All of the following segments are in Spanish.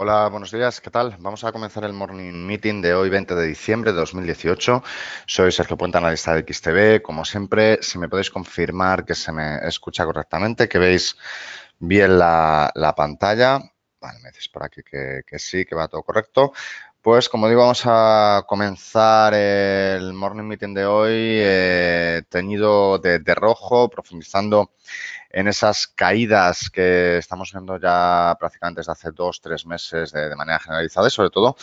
Hola, buenos días, ¿qué tal? Vamos a comenzar el morning meeting de hoy, 20 de diciembre de 2018. Soy Sergio Puente, analista de XTB. Como siempre, si me podéis confirmar que se me escucha correctamente, que veis bien la pantalla. Vale, me decís por aquí que sí, que va todo correcto. Pues como digo, vamos a comenzar el morning meeting de hoy teñido de rojo, profundizando en esas caídas que estamos viendo ya prácticamente desde hace 2 o 3 meses de manera generalizada y sobre todo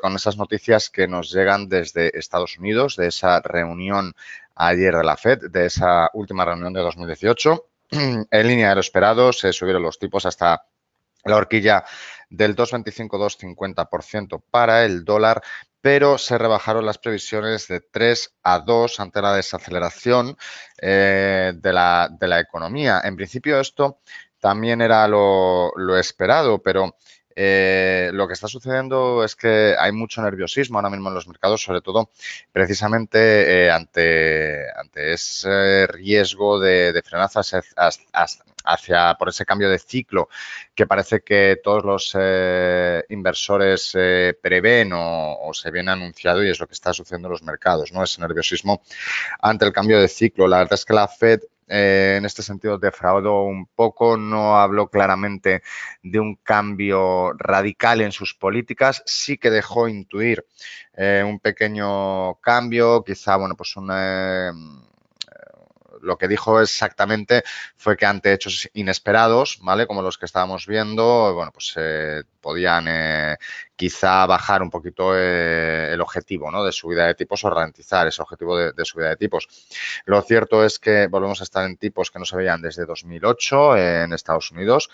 con esas noticias que nos llegan desde Estados Unidos, de esa reunión ayer de la Fed, de esa última reunión de 2018. En línea de lo esperado, se subieron los tipos hasta la horquilla del 2,25-2,50% para el dólar, pero se rebajaron las previsiones de 3 a 2 ante la desaceleración de la economía. En principio esto también era lo esperado, pero lo que está sucediendo es que hay mucho nerviosismo ahora mismo en los mercados, sobre todo precisamente ante ese riesgo de frenazas por ese cambio de ciclo que parece que todos los inversores prevén o se viene anunciado y es lo que está sucediendo en los mercados, ¿no? Ese nerviosismo ante el cambio de ciclo. La verdad es que la Fed en este sentido defraudó un poco, no habló claramente de un cambio radical en sus políticas, sí que dejó intuir un pequeño cambio, quizá, bueno, pues lo que dijo exactamente fue que ante hechos inesperados, ¿vale? Como los que estábamos viendo, bueno, pues podían quizá bajar un poquito el objetivo, ¿no? De subida de tipos o ralentizar ese objetivo de subida de tipos. Lo cierto es que volvemos a estar en tipos que no se veían desde 2008 en Estados Unidos.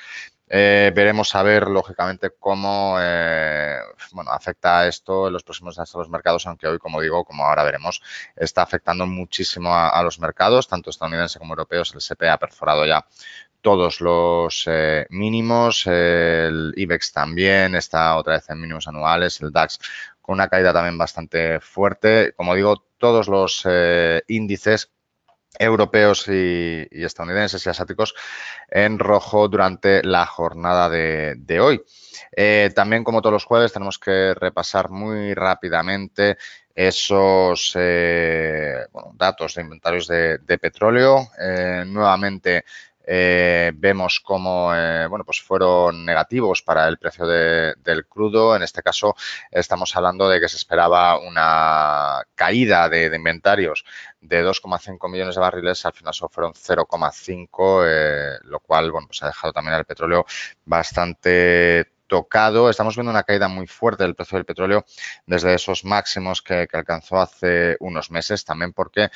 Veremos a ver, lógicamente, cómo bueno, afecta esto en los próximos días a los mercados, aunque hoy, como digo, como ahora veremos, está afectando muchísimo a los mercados, tanto estadounidenses como europeos. El S&P ha perforado ya todos los mínimos, el IBEX también está otra vez en mínimos anuales, el DAX con una caída también bastante fuerte. Como digo, todos los índices europeos y estadounidenses y asiáticos en rojo durante la jornada de hoy. También, como todos los jueves, tenemos que repasar muy rápidamente esos bueno, datos de inventarios de petróleo. Nuevamente vemos cómo bueno, pues fueron negativos para el precio del crudo. En este caso estamos hablando de que se esperaba una caída de inventarios de 2,5 millones de barriles, al final solo fueron 0,5, lo cual bueno, pues ha dejado también el petróleo bastante tocado. Estamos viendo una caída muy fuerte del precio del petróleo desde esos máximos que alcanzó hace unos meses, también porque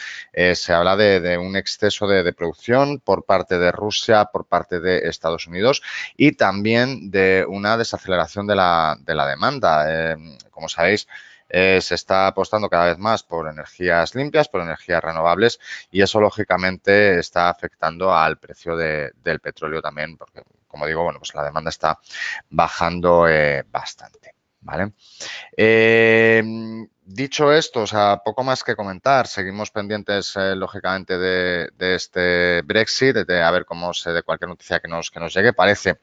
se habla de un exceso de producción por parte de Rusia, por parte de Estados Unidos y también de una desaceleración de la demanda. Como sabéis, se está apostando cada vez más por energías limpias, por energías renovables y eso lógicamente está afectando al precio del petróleo también porque, como digo, bueno, pues la demanda está bajando bastante, ¿vale? Dicho esto, o sea, poco más que comentar. Seguimos pendientes, lógicamente, de este Brexit, de a ver cómo se de cualquier noticia que nos llegue. Parece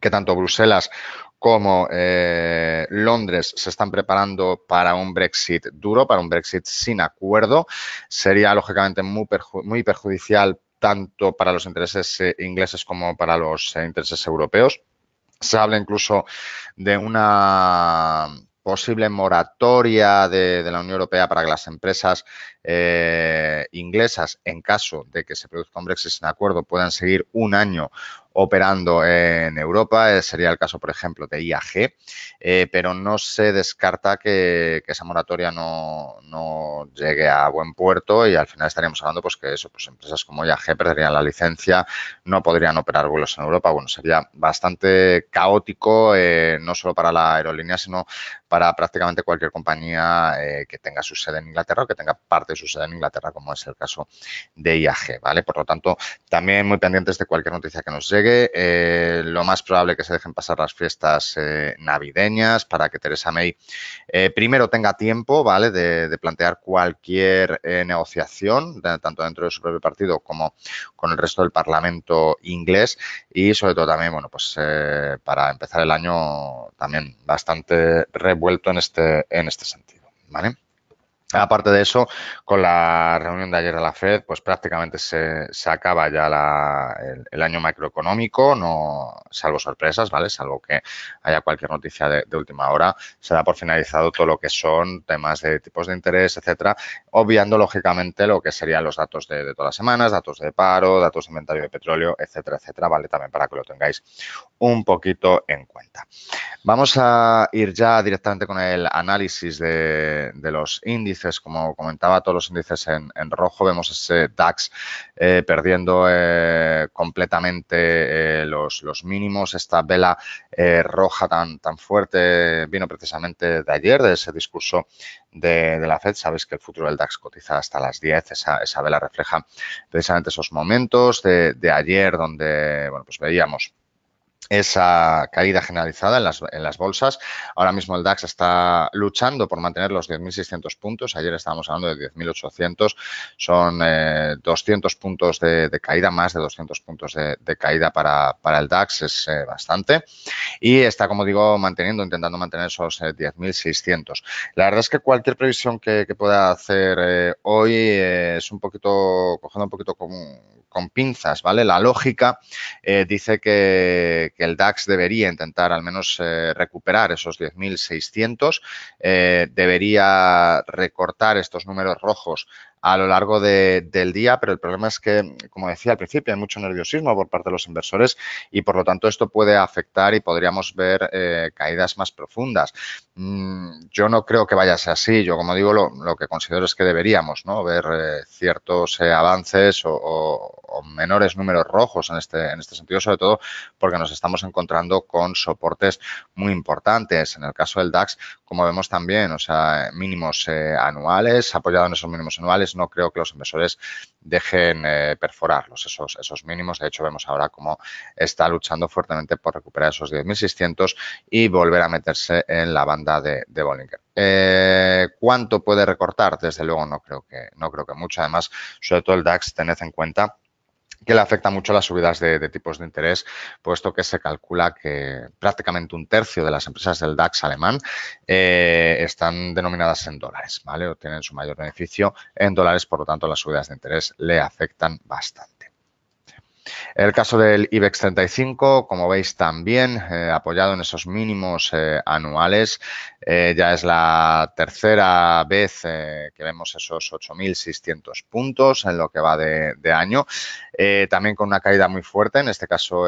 que tanto Bruselas como Londres se están preparando para un Brexit duro, para un Brexit sin acuerdo. Sería, lógicamente, muy perjudicial tanto para los intereses ingleses como para los intereses europeos. Se habla incluso de una posible moratoria de la Unión Europea para que las empresas inglesas, en caso de que se produzca un Brexit sin acuerdo, puedan seguir un año operando en Europa. Sería el caso, por ejemplo, de IAG, pero no se descarta que esa moratoria no llegue a buen puerto y al final estaríamos hablando pues que eso, pues empresas como IAG perderían la licencia, no podrían operar vuelos en Europa. Bueno, sería bastante caótico, no solo para la aerolínea, sino para prácticamente cualquier compañía que tenga su sede en Inglaterra o que tenga parte de su sede en Inglaterra, como es el caso de IAG, ¿vale? Por lo tanto, también muy pendientes de cualquier noticia que nos llegue. llegue. Lo más probable que se dejen pasar las fiestas navideñas para que Theresa May primero tenga tiempo, ¿vale?, de plantear cualquier negociación, tanto dentro de su propio partido como con el resto del Parlamento inglés y sobre todo también, bueno, pues para empezar el año también bastante revuelto en este sentido, ¿vale? Aparte de eso, con la reunión de ayer de la Fed, pues prácticamente se acaba ya el año macroeconómico, no, salvo sorpresas, ¿vale? Salvo que haya cualquier noticia de última hora, se da por finalizado todo lo que son temas de tipos de interés, etcétera, obviando lógicamente lo que serían los datos de todas las semanas, datos de paro, datos de inventario de petróleo, etcétera, etcétera, ¿vale? También para que lo tengáis un poquito en cuenta. Vamos a ir ya directamente con el análisis de los índices. Como comentaba, todos los índices en rojo. Vemos ese DAX perdiendo completamente los mínimos. Esta vela roja tan fuerte vino precisamente de ayer, de ese discurso de la Fed. Sabéis que el futuro del DAX cotiza hasta las 10. Esa vela refleja precisamente esos momentos de ayer donde, bueno, pues veíamos esa caída generalizada en las bolsas. Ahora mismo el DAX está luchando por mantener los 10.600 puntos. Ayer estábamos hablando de 10.800. Son 200 puntos de caída, más de 200 puntos de caída para el DAX. Es bastante. Y está, como digo, intentando mantener esos 10.600. La verdad es que cualquier previsión que pueda hacer hoy es un poquito, cogiendo un poquito con pinzas, ¿vale? La lógica dice que el DAX debería intentar al menos recuperar esos 10.600, debería recortar estos números rojos a lo largo del día, pero el problema es que, como decía al principio, hay mucho nerviosismo por parte de los inversores y por lo tanto esto puede afectar y podríamos ver caídas más profundas. Yo no creo que vaya a ser así. Yo, como digo, lo que considero es que deberíamos, ¿no?, ver ciertos avances o menores números rojos en este sentido, sobre todo porque nos estamos encontrando con soportes muy importantes. En el caso del DAX, como vemos también, o sea, mínimos anuales, apoyado en esos mínimos anuales, no creo que los inversores dejen perforarlos, esos mínimos. De hecho, vemos ahora cómo está luchando fuertemente por recuperar esos 10.600 y volver a meterse en la banda de Bollinger. ¿Cuánto puede recortar? Desde luego no creo que mucho. Además, sobre todo el DAX, tened en cuenta que le afecta mucho las subidas de tipos de interés, puesto que se calcula que prácticamente un tercio de las empresas del DAX alemán están denominadas en dólares, ¿vale? O tienen su mayor beneficio en dólares, por lo tanto las subidas de interés le afectan bastante. El caso del IBEX 35, como veis también, apoyado en esos mínimos anuales, ya es la tercera vez que vemos esos 8.600 puntos en lo que va de año, también con una caída muy fuerte, en este caso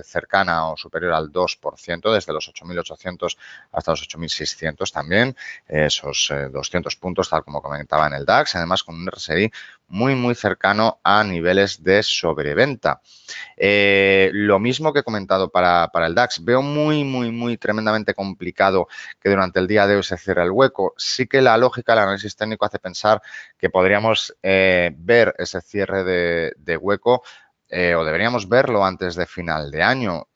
cercana o superior al 2%, desde los 8.800 hasta los 8.600 también, esos 200 puntos, tal como comentaba en el DAX, además con un RSI muy cercano a niveles de sobreventa. Lo mismo que he comentado para el DAX. Veo muy tremendamente complicado que durante el día de hoy se cierre el hueco. Sí que la lógica, el análisis técnico hace pensar que podríamos ver ese cierre de hueco o deberíamos verlo antes de final de año.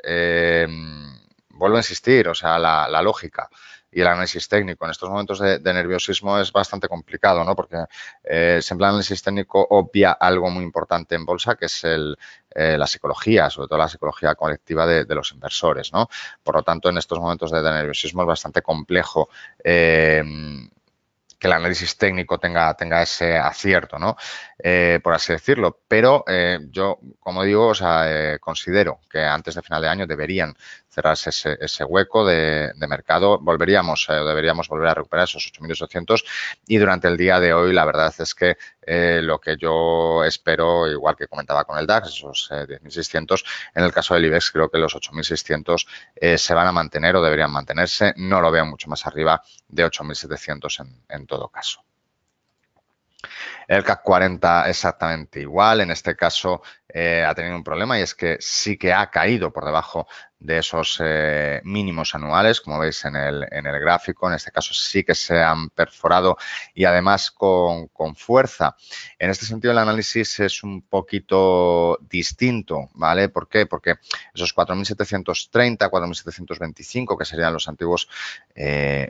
Vuelvo a insistir, o sea, la lógica y el análisis técnico en estos momentos de nerviosismo es bastante complicado, ¿no? Porque siempre el análisis técnico obvia algo muy importante en bolsa, que es la psicología, sobre todo la psicología colectiva de los inversores, ¿no? Por lo tanto, en estos momentos de nerviosismo es bastante complejo que el análisis técnico tenga ese acierto, ¿no? Por así decirlo. Pero yo, como digo, o sea, considero que antes de final de año deberían cerrarse ese hueco de mercado. Deberíamos volver a recuperar esos 8.800 y durante el día de hoy la verdad es que lo que yo espero, igual que comentaba con el DAX, esos 10.600, en el caso del IBEX creo que los 8.600 se van a mantener o deberían mantenerse. No lo veo mucho más arriba de 8.700 en todo caso. El CAC 40 exactamente igual, en este caso ha tenido un problema y es que sí que ha caído por debajo de esos mínimos anuales, como veis en el gráfico, en este caso sí que se han perforado y además con fuerza. En este sentido el análisis es un poquito distinto, ¿vale? ¿Por qué? Porque esos 4.730, 4.725, que serían los antiguos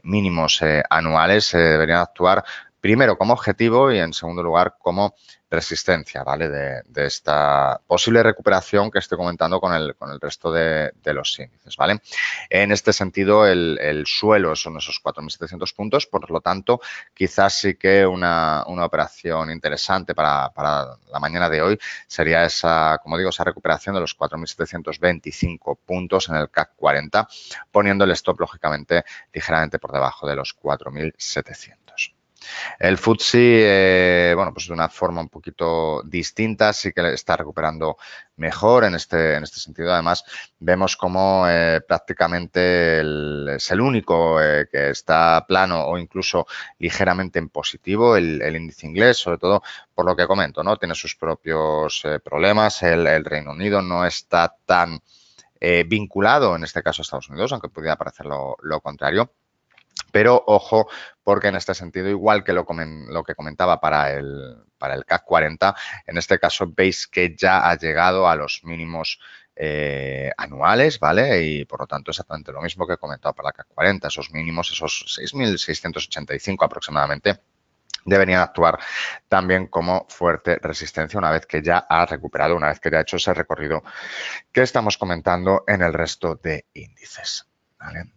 mínimos anuales, deberían actuar primero como objetivo y en segundo lugar como resistencia, ¿vale? De esta posible recuperación que estoy comentando con el resto de los índices, ¿vale? En este sentido, el suelo son esos 4.700 puntos, por lo tanto, quizás sí que una operación interesante para la mañana de hoy sería esa, como digo, esa recuperación de los 4.725 puntos en el CAC 40, poniendo el stop, lógicamente, ligeramente por debajo de los 4.700. El FTSE, bueno, pues de una forma un poquito distinta, sí que está recuperando mejor en este sentido. Además, vemos como prácticamente es el único que está plano o incluso ligeramente en positivo, el índice inglés, sobre todo por lo que comento, ¿no? Tiene sus propios problemas. El Reino Unido no está tan vinculado, en este caso, a Estados Unidos, aunque pudiera parecer lo contrario. Pero ojo, porque en este sentido, igual que lo que comentaba para el CAC 40, en este caso veis que ya ha llegado a los mínimos anuales, ¿vale? Y por lo tanto exactamente lo mismo que he comentado para el CAC 40, esos mínimos, esos 6.685 aproximadamente, deberían actuar también como fuerte resistencia una vez que ya ha recuperado, una vez que ya ha hecho ese recorrido que estamos comentando en el resto de índices, ¿vale?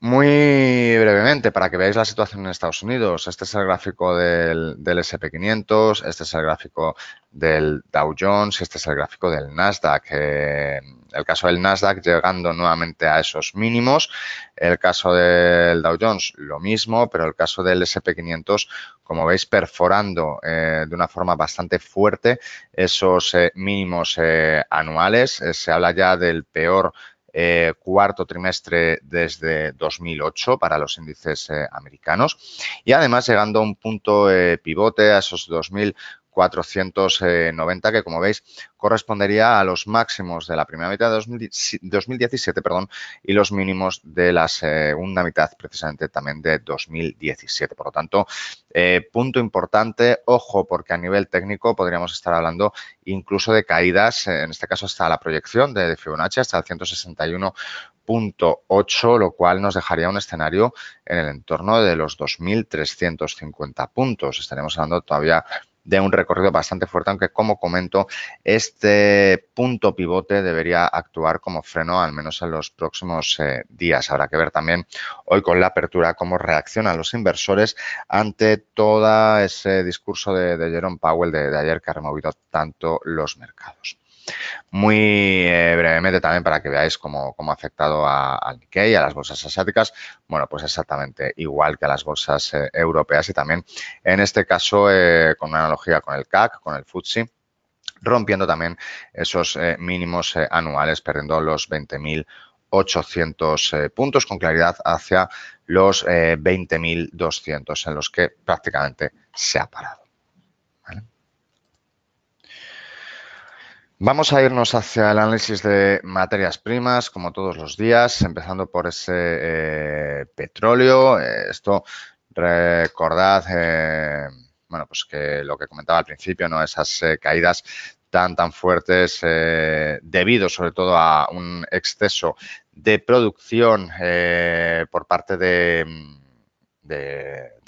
Muy brevemente, para que veáis la situación en Estados Unidos, este es el gráfico del SP 500, este es el gráfico del Dow Jones y este es el gráfico del Nasdaq. El caso del Nasdaq llegando nuevamente a esos mínimos, el caso del Dow Jones lo mismo, pero el caso del SP 500, como veis, perforando de una forma bastante fuerte esos mínimos anuales. Se habla ya del peor cuarto trimestre desde 2008 para los índices americanos y además llegando a un punto pivote a esos 2.490 que, como veis, correspondería a los máximos de la primera mitad de 2017, perdón, y los mínimos de la segunda mitad precisamente también de 2017. Por lo tanto, punto importante, ojo, porque a nivel técnico podríamos estar hablando incluso de caídas, en este caso hasta la proyección de Fibonacci hasta el 161.8, lo cual nos dejaría un escenario en el entorno de los 2.350 puntos. Estaremos hablando todavía de un recorrido bastante fuerte, aunque como comento, este punto pivote debería actuar como freno al menos en los próximos días. Habrá que ver también hoy con la apertura cómo reaccionan los inversores ante todo ese discurso de Jerome Powell de ayer que ha removido tanto los mercados. Muy brevemente también para que veáis cómo ha afectado al Nikkei, a las bolsas asiáticas, bueno, pues exactamente igual que a las bolsas europeas y también en este caso con una analogía con el CAC, con el FTSE, rompiendo también esos mínimos anuales, perdiendo los 20.800 puntos con claridad hacia los 20.200 en los que prácticamente se ha parado. ¿Vale? Vamos a irnos hacia el análisis de materias primas, como todos los días, empezando por ese petróleo. Esto, recordad, bueno, pues que lo que comentaba al principio, ¿no? Esas caídas tan fuertes debido sobre todo a un exceso de producción por parte de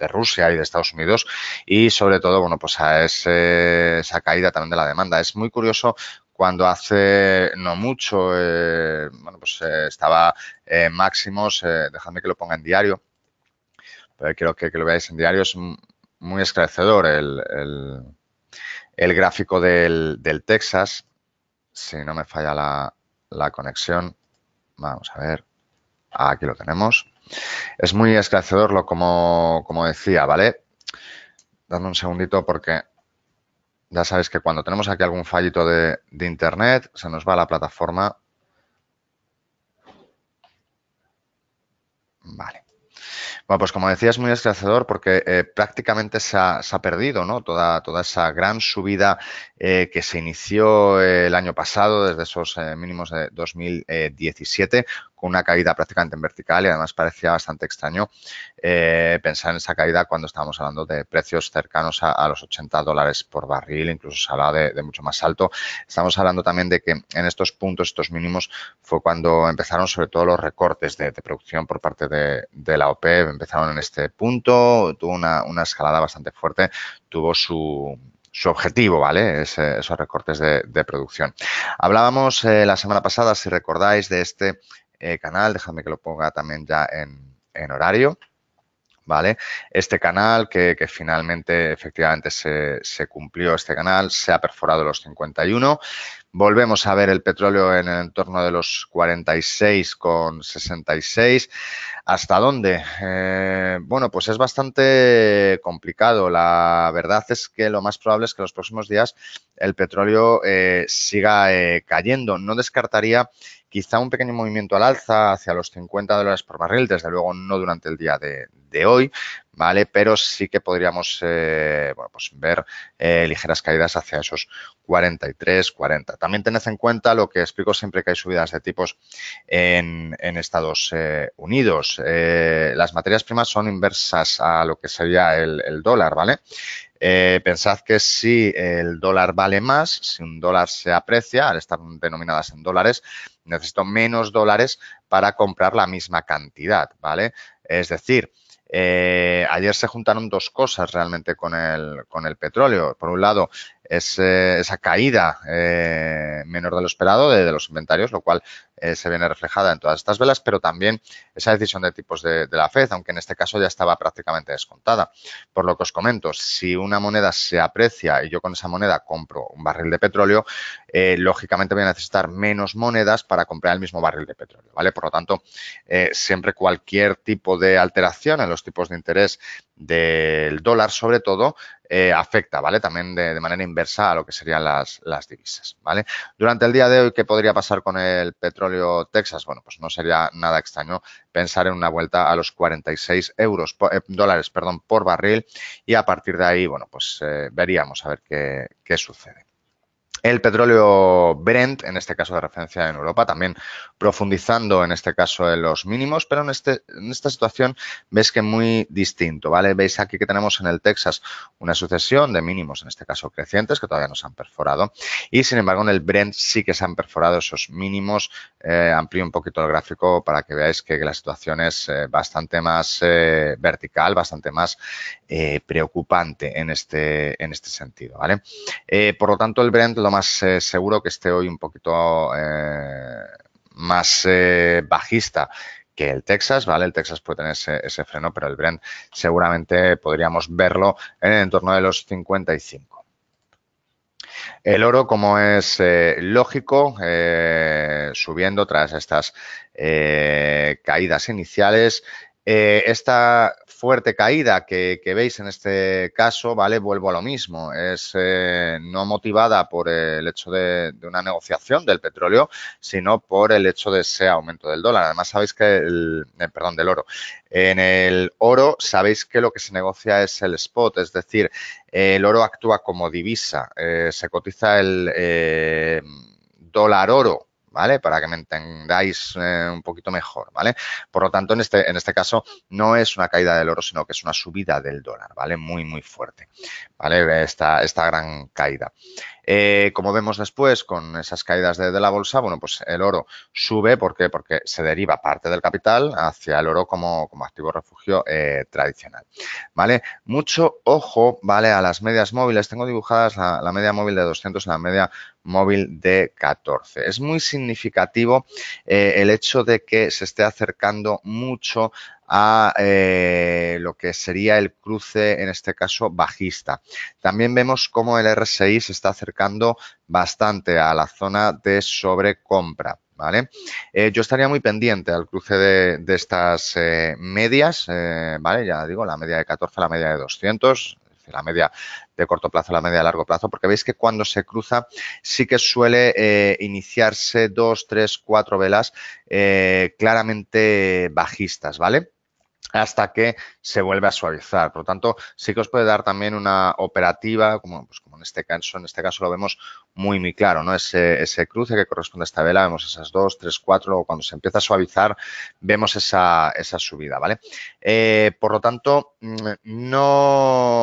Rusia y de Estados Unidos y sobre todo, bueno, pues a esa caída también de la demanda. Es muy curioso cuando hace no mucho, bueno, pues estaba máximos, dejadme que lo ponga en diario, pero quiero que lo veáis en diario, es muy esclarecedor el gráfico del Texas, si no me falla la conexión, vamos a ver, aquí lo tenemos. Es muy esclarecedor como decía, ¿vale? Dame un segundito porque ya sabéis que cuando tenemos aquí algún fallito de internet se nos va la plataforma. Vale. Bueno, pues como decía, es muy esclarecedor porque prácticamente se ha perdido, ¿no? Toda esa gran subida que se inició el año pasado, desde esos mínimos de 2017, con una caída prácticamente en vertical y además parecía bastante extraño pensar en esa caída cuando estábamos hablando de precios cercanos a los $80 por barril, incluso se hablaba de mucho más alto. Estamos hablando también de que en estos puntos, estos mínimos, fue cuando empezaron sobre todo los recortes de producción por parte de la OPEP, empezaron en este punto, tuvo una escalada bastante fuerte, tuvo su objetivo, ¿vale? Esos recortes de producción. Hablábamos la semana pasada, si recordáis, de este canal, déjame que lo ponga también ya en horario. ¿Vale? Este canal que finalmente efectivamente se cumplió este canal, se ha perforado los 51. Volvemos a ver el petróleo en el entorno de los 46,66. ¿Hasta dónde? Bueno, pues es bastante complicado. La verdad es que lo más probable es que los próximos días el petróleo siga cayendo. No descartaría quizá un pequeño movimiento al alza hacia los $50 por barril, desde luego no durante el día de hoy, ¿vale? Pero sí que podríamos bueno, pues ver ligeras caídas hacia esos 43, 40. También tened en cuenta lo que explico siempre que hay subidas de tipos en Estados Unidos. Las materias primas son inversas a lo que sería el dólar, ¿vale? Pensad que si el dólar vale más, si un dólar se aprecia, al estar denominadas en dólares, necesito menos dólares para comprar la misma cantidad, ¿vale? Es decir, ayer se juntaron dos cosas realmente con el petróleo. Por un lado, esa caída menor de lo esperado de los inventarios, lo cual se viene reflejada en todas estas velas, pero también esa decisión de tipos de la FED, aunque en este caso ya estaba prácticamente descontada. Por lo que os comento, si una moneda se aprecia y yo con esa moneda compro un barril de petróleo, lógicamente voy a necesitar menos monedas para comprar el mismo barril de petróleo, ¿vale? Por lo tanto, siempre cualquier tipo de alteración en los tipos de interés del dólar, sobre todo, afecta, ¿vale? También de manera inversa a lo que serían las divisas, ¿vale? Durante el día de hoy, ¿qué podría pasar con el petróleo Texas? Bueno, pues no sería nada extraño pensar en una vuelta a los 46 dólares, perdón, por barril y a partir de ahí, bueno, pues veríamos a ver qué sucede. El petróleo Brent, en este caso de referencia en Europa, también profundizando en este caso en los mínimos, pero en esta situación veis que muy distinto, ¿vale? Veis aquí que tenemos en el Texas una sucesión de mínimos, en este caso crecientes, que todavía no se han perforado, y sin embargo en el Brent sí que se han perforado esos mínimos. Amplío un poquito el gráfico para que veáis que la situación es bastante más vertical, bastante más preocupante en este sentido, ¿vale? Por lo tanto, el Brent lo más seguro que esté hoy un poquito más bajista que el Texas, ¿vale? El Texas puede tener ese freno, pero el Brent seguramente podríamos verlo en el entorno de los 55. El oro, como es lógico, subiendo tras estas caídas iniciales. Esta fuerte caída que veis en este caso, ¿vale? Vuelvo a lo mismo, es no motivada por el hecho de una negociación del petróleo, sino por el hecho de ese aumento del dólar. Además, sabéis que perdón, del oro. En el oro, sabéis que lo que se negocia es el spot, es decir, el oro actúa como divisa, se cotiza el dólar oro, ¿vale? Para que me entendáis un poquito mejor, ¿vale? Por lo tanto, en este caso no es una caída del oro, sino que es una subida del dólar, ¿vale? Muy, muy fuerte, ¿vale? Esta gran caída. Como vemos después con esas caídas de la bolsa, bueno, pues el oro sube, ¿por qué? Porque se deriva parte del capital hacia el oro como activo refugio tradicional, ¿vale? Mucho ojo, ¿vale? A las medias móviles. Tengo dibujadas la media móvil de 200 y la media móvil de 14. Es muy significativo el hecho de que se esté acercando mucho a lo que sería el cruce, en este caso, bajista. También vemos cómo el RSI se está acercando bastante a la zona de sobrecompra, ¿vale? Yo estaría muy pendiente al cruce de estas medias, ¿vale? Ya digo, la media de 14, la media de 200, la media de corto plazo, la media de largo plazo, porque veis que cuando se cruza sí que suele iniciarse 2, 3, 4 velas claramente bajistas, ¿vale? hasta que se vuelve a suavizar. Por lo tanto, sí que os puede dar también una operativa, como en este caso lo vemos muy claro, ¿no? Ese cruce que corresponde a esta vela, vemos esas 2, 3, 4, luego cuando se empieza a suavizar, vemos esa subida, ¿vale? Por lo tanto, no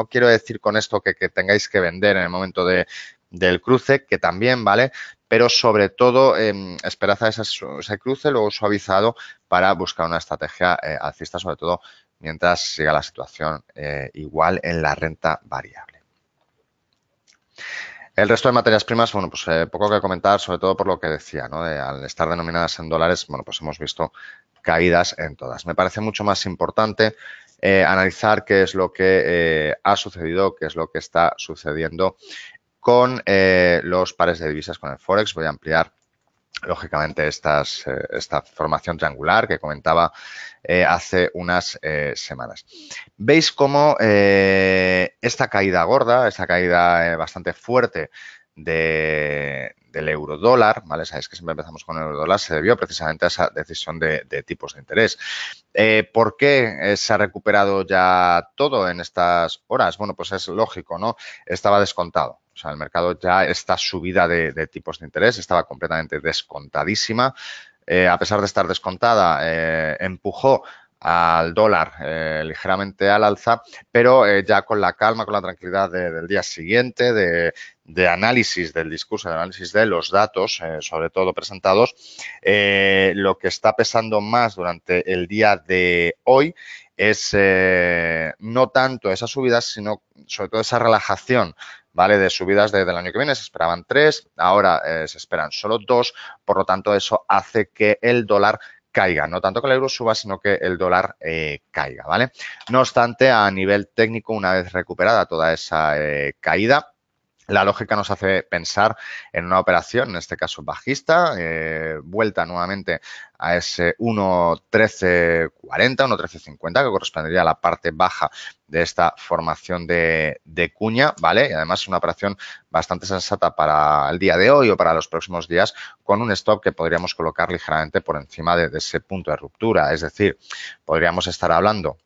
quiero decir con esto que tengáis que vender en el momento del cruce, que también, ¿vale? Pero sobre todo, esperad a ese cruce, luego suavizado, para buscar una estrategia alcista, sobre todo mientras siga la situación igual en la renta variable. El resto de materias primas, bueno, pues poco que comentar, sobre todo por lo que decía, ¿no? Al estar denominadas en dólares, bueno, pues hemos visto caídas en todas. Me parece mucho más importante analizar qué es lo que ha sucedido, qué es lo que está sucediendo con los pares de divisas, con el Forex. Voy a ampliar lógicamente esta formación triangular que comentaba hace unas semanas. Veis cómo esta caída gorda, esta caída bastante fuerte del euro dólar, ¿vale? Sabéis que siempre empezamos con el euro dólar, se debió precisamente a esa decisión de tipos de interés. ¿Por qué se ha recuperado ya todo en estas horas? Bueno, pues es lógico, ¿no? Estaba descontado. O sea, el mercado ya, esta subida de tipos de interés estaba completamente descontadísima. A pesar de estar descontada, empujó al dólar ligeramente al alza, pero ya con la calma, con la tranquilidad del día siguiente, de análisis del discurso, de análisis de los datos, sobre todo presentados, lo que está pesando más durante el día de hoy es no tanto esas subidas, sino sobre todo esa relajación, ¿vale? De subidas del año que viene. Se esperaban 3, ahora se esperan solo 2, por lo tanto eso hace que el dólar caiga, no tanto que el euro suba, sino que el dólar caiga, ¿vale? No obstante, a nivel técnico, una vez recuperada toda esa caída, la lógica nos hace pensar en una operación, en este caso bajista, vuelta nuevamente a ese 1.1340, 1.1350, que correspondería a la parte baja de esta formación de cuña, ¿vale? Y además es una operación bastante sensata para el día de hoy o para los próximos días, con un stop que podríamos colocar ligeramente por encima de ese punto de ruptura. Es decir, podríamos estar hablando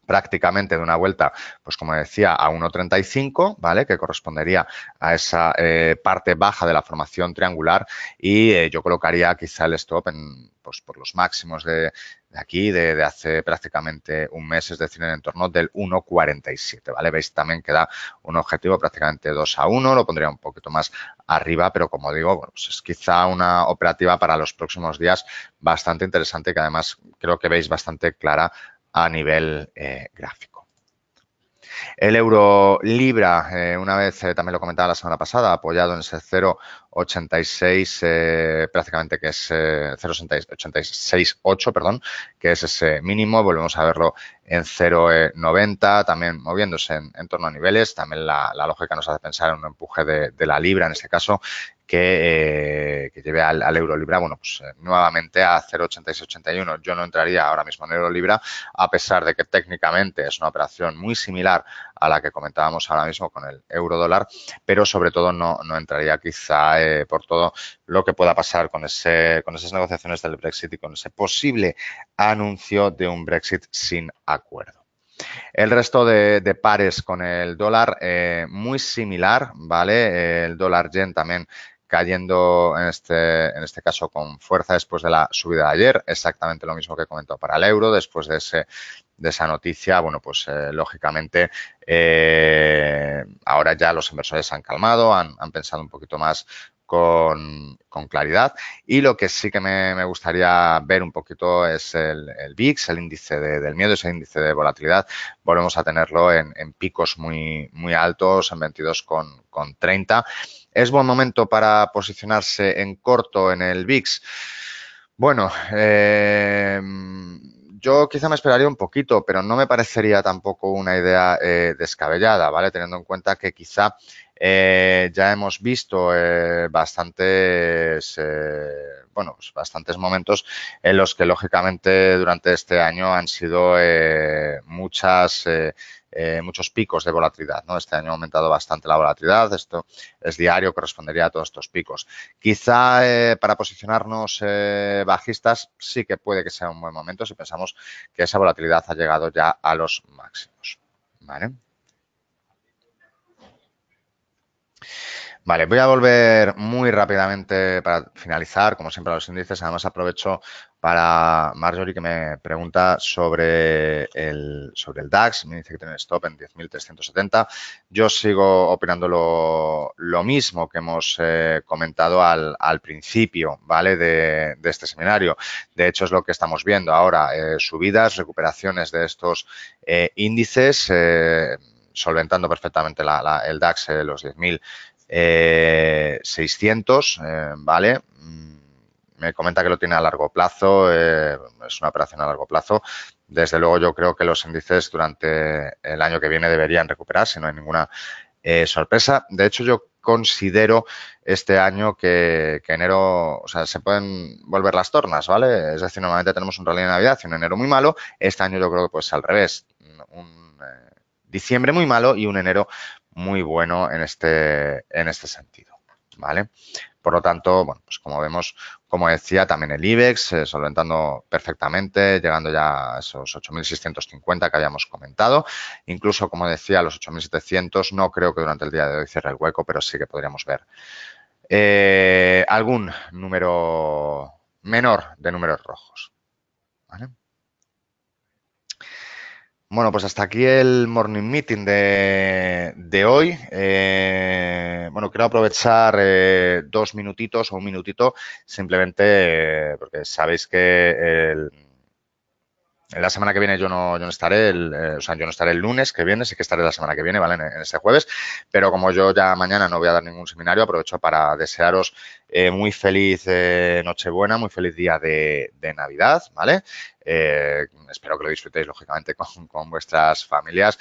prácticamente de una vuelta, pues como decía, a 1.35, ¿vale? Que correspondería a esa parte baja de la formación triangular y yo colocaría quizá el stop pues por los máximos de aquí, de hace prácticamente un mes, es decir, en el entorno del 1.47, ¿vale? Veis también que da un objetivo prácticamente 2-1, lo pondría un poquito más arriba, pero como digo, bueno, pues es quizá una operativa para los próximos días bastante interesante que además creo que veis bastante clara a nivel gráfico. El euro libra, una vez también lo comentaba la semana pasada, apoyado en ese 0,86, prácticamente que es 0,868, perdón, que es ese mínimo. Volvemos a verlo en 0,90, también moviéndose en torno a niveles. También la lógica nos hace pensar en un empuje de la libra, en este caso, que lleve al euro libra, bueno, pues nuevamente a 0,8681. Yo no entraría ahora mismo en euro libra, a pesar de que técnicamente es una operación muy similar a la que comentábamos ahora mismo con el euro dólar, pero sobre todo no entraría quizá por todo lo que pueda pasar con esas negociaciones del Brexit y con ese posible anuncio de un Brexit sin acuerdo. El resto de pares con el dólar muy similar, ¿vale? El dólar yen también cayendo en este caso con fuerza después de la subida de ayer, exactamente lo mismo que comentó para el euro, después de esa noticia, bueno, pues lógicamente ahora ya los inversores se han calmado, han pensado un poquito más con claridad, y lo que sí que me gustaría ver un poquito es el VIX, el índice del miedo, ese índice de volatilidad. Volvemos a tenerlo en picos muy altos, en 22,30. ¿Es buen momento para posicionarse en corto en el VIX? Bueno, yo quizá me esperaría un poquito, pero no me parecería tampoco una idea descabellada, ¿vale? Teniendo en cuenta que quizá ya hemos visto pues bastantes momentos en los que lógicamente durante este año han sido muchas muchos picos de volatilidad, ¿no? Este año ha aumentado bastante la volatilidad, esto es diario, correspondería a todos estos picos. Quizá para posicionarnos bajistas sí que puede que sea un buen momento si pensamos que esa volatilidad ha llegado ya a los máximos, ¿vale? Vale, voy a volver muy rápidamente para finalizar, como siempre, a los índices. Además, aprovecho para Marjorie que me pregunta sobre el DAX. Me dice que tiene stop en 10.370. Yo sigo opinando lo mismo que hemos comentado al principio, ¿vale? De este seminario. De hecho, es lo que estamos viendo ahora. Subidas, recuperaciones de estos índices, solventando perfectamente el DAX, los 10.000. 600, ¿vale? Me comenta que lo tiene a largo plazo, es una operación a largo plazo. Desde luego yo creo que los índices durante el año que viene deberían recuperar si no hay ninguna sorpresa. De hecho, yo considero este año que enero, o sea, se pueden volver las tornas, ¿vale? Es decir, normalmente tenemos un rally de Navidad y un enero muy malo. Este año yo creo que pues al revés. Un diciembre muy malo y un enero muy bueno en este sentido, ¿vale? Por lo tanto, bueno, pues como vemos, como decía, también el IBEX solventando perfectamente, llegando ya a esos 8.650 que habíamos comentado. Incluso, como decía, los 8.700 no creo que durante el día de hoy cierre el hueco, pero sí que podríamos ver algún número menor de números rojos, ¿vale? Bueno, pues hasta aquí el morning meeting de hoy. Bueno, quiero aprovechar 2 minutitos o un minutito simplemente porque sabéis que la semana que viene yo no estaré, o sea, yo no estaré el lunes que viene, sí que estaré la semana que viene, ¿vale? En este jueves, pero como yo ya mañana no voy a dar ningún seminario, aprovecho para desearos muy feliz Nochebuena, muy feliz día de Navidad, ¿vale? Espero que lo disfrutéis, lógicamente, con vuestras familias.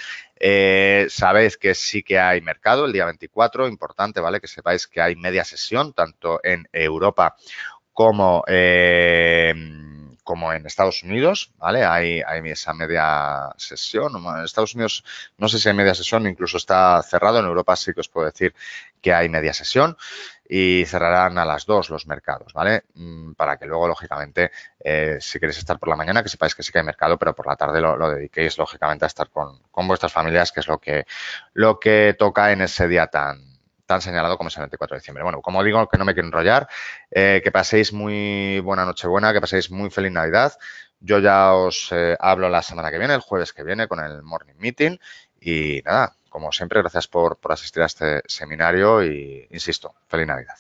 Sabéis que sí que hay mercado el día 24, importante, ¿vale? Que sepáis que hay media sesión, tanto en Europa como, como en Estados Unidos, ¿vale? Hay esa media sesión. En Estados Unidos no sé si hay media sesión, incluso está cerrado. En Europa sí que os puedo decir que hay media sesión y cerrarán a las 2 los mercados, ¿vale? Para que luego, lógicamente, si queréis estar por la mañana, que sepáis que sí que hay mercado, pero por la tarde lo dediquéis, lógicamente, a estar con vuestras familias, que es lo que toca en ese día tan señalado como es el 24 de diciembre. Bueno, como digo, que no me quiero enrollar, que paséis muy buena Nochebuena, que paséis muy feliz Navidad. Yo ya os hablo la semana que viene, el jueves que viene, con el Morning Meeting. Y nada, como siempre, gracias por asistir a este seminario y, insisto, feliz Navidad.